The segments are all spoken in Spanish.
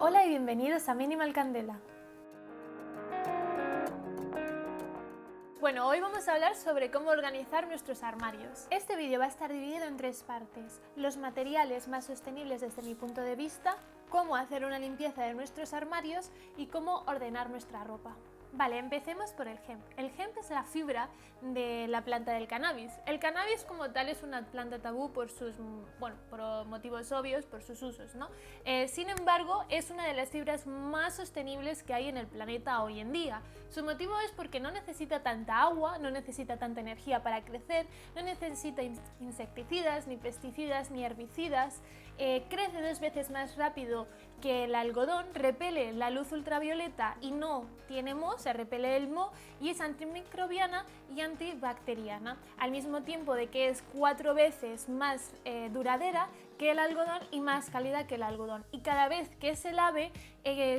Hola y bienvenidos a Minimal Candela. Bueno, hoy vamos a hablar sobre cómo organizar nuestros armarios. Este vídeo va a estar dividido en tres partes: los materiales más sostenibles desde mi punto de vista, cómo hacer una limpieza de nuestros armarios y cómo ordenar nuestra ropa. Vale, empecemos por el hemp. El hemp es la fibra de la planta del cannabis. El cannabis como tal es una planta tabú por motivos obvios, por sus usos, ¿no? Sin embargo, es una de las fibras más sostenibles que hay en el planeta hoy en día. Su motivo es porque no necesita tanta agua, no necesita tanta energía para crecer, no necesita insecticidas, ni pesticidas, ni herbicidas, crece 2 veces más rápido que el algodón, repele la luz ultravioleta y no tiene moho, se repele el moho, y es antimicrobiana y antibacteriana, al mismo tiempo de que es 4 veces más duradera que el algodón y más cálida que el algodón, y cada vez que se lave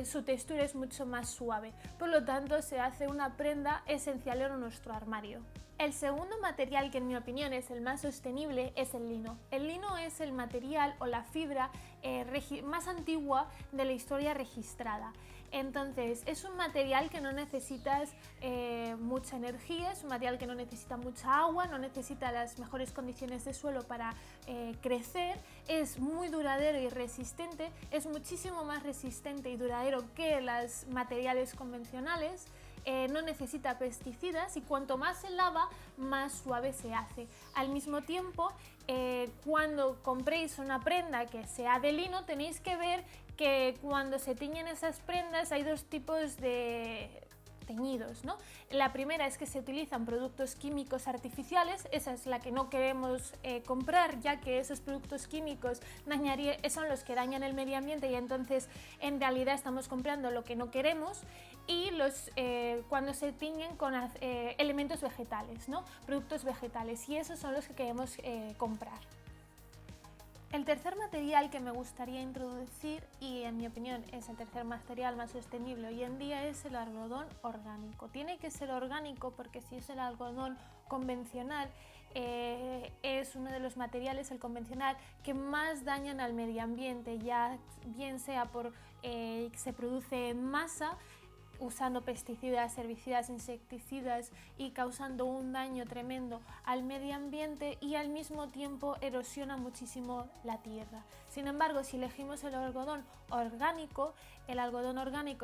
su textura es mucho más suave, por lo tanto se hace una prenda esencial en nuestro armario. El segundo material que en mi opinión es el más sostenible es el lino. El lino es el material o la fibra más antigua de la historia registrada. Entonces es un material que no necesitas mucha energía, es un material que no necesita mucha agua, no necesita las mejores condiciones de suelo para crecer, es muy duradero y resistente, es muchísimo más resistente y duradero que los materiales convencionales. No necesita pesticidas y cuanto más se lava, más suave se hace. Al mismo tiempo, cuando compréis una prenda que sea de lino, tenéis que ver que cuando se tiñen esas prendas hay 2 tipos de teñidos, ¿no? La primera es que se utilizan productos químicos artificiales, esa es la que no queremos comprar, ya que esos productos químicos son los que dañan el medio ambiente y entonces en realidad estamos comprando lo que no queremos. Y cuando se tiñen con elementos vegetales, ¿no? Productos vegetales, y esos son los que queremos comprar. El tercer material que me gustaría introducir, y en mi opinión es el tercer material más sostenible hoy en día, es el algodón orgánico. Tiene que ser orgánico porque si es el algodón convencional, es uno de los materiales, el convencional, que más dañan al medio ambiente, ya bien sea por que se produce en masa, usando pesticidas, herbicidas, insecticidas y causando un daño tremendo al medio ambiente, y al mismo tiempo erosiona muchísimo la tierra. Sin embargo, si elegimos el algodón orgánico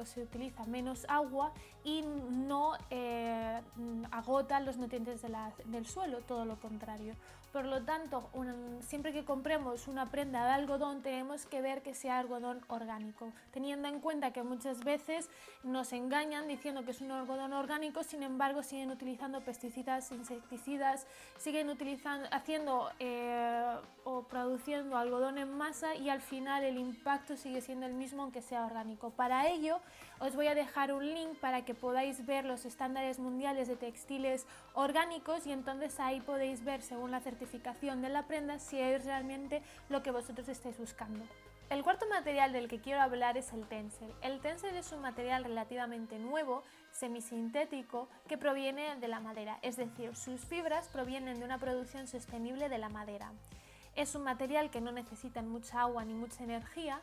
se utiliza menos agua y no agota los nutrientes del suelo, todo lo contrario. Por lo tanto, siempre que compremos una prenda de algodón tenemos que ver que sea algodón orgánico, teniendo en cuenta que muchas veces nos engañan diciendo que es un algodón orgánico, sin embargo siguen utilizando pesticidas, insecticidas, siguen haciendo o produciendo algodón en masa, y al final el impacto sigue siendo el mismo aunque sea orgánico. Para ello os voy a dejar un link para que podáis ver los estándares mundiales de textiles orgánicos, y entonces ahí podéis ver según la certificación de la prenda si es realmente lo que vosotros estáis buscando. El cuarto material del que quiero hablar es el tencel. El tencel es un material relativamente nuevo, semisintético, que proviene de la madera, es decir, sus fibras provienen de una producción sostenible de la madera. Es un material que no necesita mucha agua ni mucha energía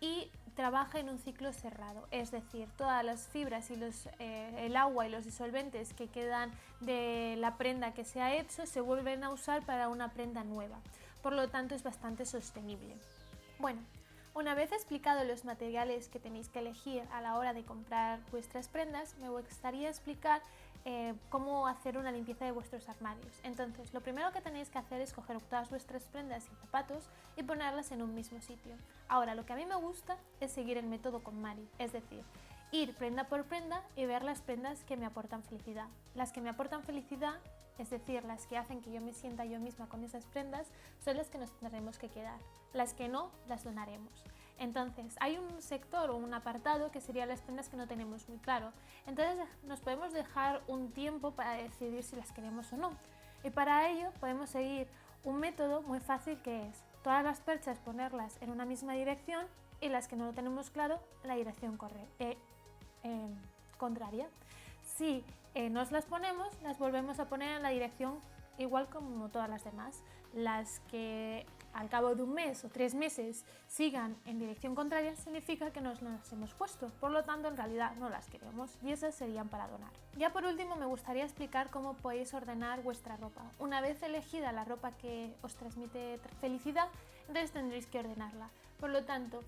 y trabaja en un ciclo cerrado, es decir, todas las fibras y el agua y los disolventes que quedan de la prenda que se ha hecho se vuelven a usar para una prenda nueva, por lo tanto es bastante sostenible. Bueno, una vez explicado los materiales que tenéis que elegir a la hora de comprar vuestras prendas, me gustaría explicar cómo hacer una limpieza de vuestros armarios. Entonces, lo primero que tenéis que hacer es coger todas vuestras prendas y zapatos y ponerlas en un mismo sitio. Ahora, lo que a mí me gusta es seguir el método KonMari, es decir, ir prenda por prenda y ver las prendas que me aportan felicidad. Las que me aportan felicidad, es decir, las que hacen que yo me sienta yo misma con esas prendas, son las que nos tendremos que quedar. Las que no, las donaremos. Entonces, hay un sector o un apartado que serían las prendas que no tenemos muy claro. Entonces, nos podemos dejar un tiempo para decidir si las queremos o no. Y para ello podemos seguir un método muy fácil, que es todas las perchas ponerlas en una misma dirección y las que no lo tenemos claro en la dirección contraria. Si nos las ponemos, las volvemos a poner en la dirección igual como todas las demás. Las que al cabo de un mes o 3 meses sigan en dirección contraria, significa que nos las hemos puesto. Por lo tanto, en realidad no las queremos y esas serían para donar. Ya por último, me gustaría explicar cómo podéis ordenar vuestra ropa. Una vez elegida la ropa que os transmite felicidad, entonces tendréis que ordenarla. Por lo tanto,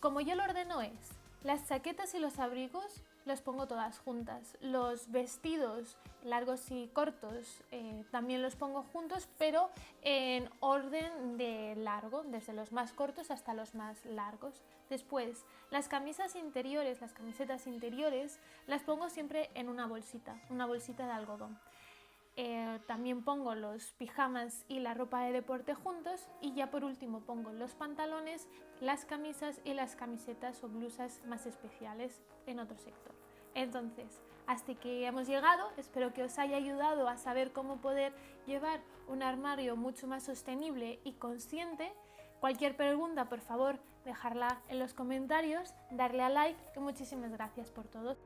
como yo lo ordeno es, las chaquetas y los abrigos los pongo todas juntas, los vestidos largos y cortos también los pongo juntos, pero en orden de largo, desde los más cortos hasta los más largos. Después, las camisas interiores, las camisetas interiores, las pongo siempre en una bolsita de algodón. También pongo los pijamas y la ropa de deporte juntos y ya por último pongo los pantalones, las camisas y las camisetas o blusas más especiales en otro sector. Entonces, hasta que hemos llegado, espero que os haya ayudado a saber cómo poder llevar un armario mucho más sostenible y consciente. Cualquier pregunta, por favor, dejarla en los comentarios, darle a like y muchísimas gracias por todo.